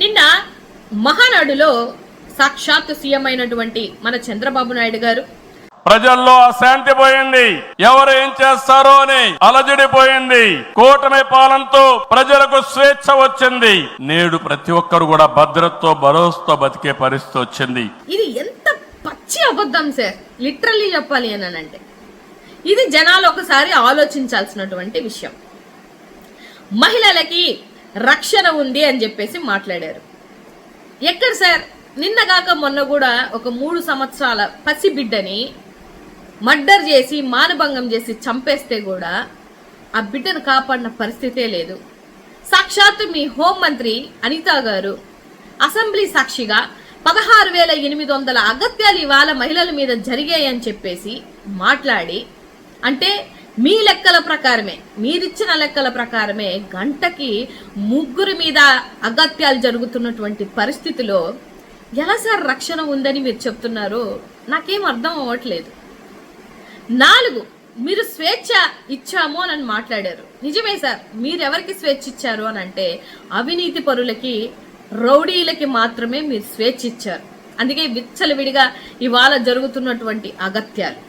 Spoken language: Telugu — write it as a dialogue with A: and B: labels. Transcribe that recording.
A: నిన్న మహానాడులో సాక్షాత్ సీఎం అయినటువంటి మన చంద్రబాబు నాయుడు గారు
B: ప్రజల్లో అశాంతి పోయింది, ఎవరు ఏం చేస్తారో అని అలజడిపోయింది. కూటమి పాలనతో ప్రజలకు స్వేచ్ఛ వచ్చింది. నేడు ప్రతి ఒక్కరు కూడా భద్రతతో భరోసాతో బతికే పరిస్థితి వచ్చింది.
A: ఇది ఎంత పచ్చి అబద్ధం సార్, లిటరల్లీ చెప్పాలి అని అంటే ఇది జనాలు ఒకసారి ఆలోచించాల్సినటువంటి విషయం. మహిళలకి రక్షణ ఉంది అని చెప్పేసి మాట్లాడారు. ఎక్కడ సార్? నిన్నగాక మొన్న కూడా ఒక 3 సంవత్సరాల పసిబిడ్డని మర్డర్ చేసి మానభంగం చేసి చంపేస్తే కూడా ఆ బిడ్డను కాపాడిన పరిస్థితే లేదు. సాక్షాత్తు మీ హోంమంత్రి అనిత గారు అసెంబ్లీ సాక్షిగా 16,800 అగత్యాలు ఇవాళ మహిళల మీద జరిగాయని చెప్పేసి మాట్లాడి, అంటే మీ లెక్కల ప్రకారమే, మీరిచ్చిన లెక్కల ప్రకారమే గంటకి 3 మీద అగత్యాలు జరుగుతున్నటువంటి పరిస్థితిలో ఎలా సార్ రక్షణ ఉందని మీరు చెప్తున్నారు? నాకేం అర్థం అవ్వట్లేదు. 4 మీరు స్వేచ్ఛ ఇచ్చాము అని మాట్లాడారు. నిజమే సార్, మీరెవరికి స్వేచ్ఛ ఇచ్చారు అని అంటే అవినీతి పరులకి, రౌడీలకి మాత్రమే మీరు స్వేచ్ఛ ఇచ్చారు. అందుకే విచ్చలవిడిగా ఇవాళ జరుగుతున్నటువంటి అగత్యాలు.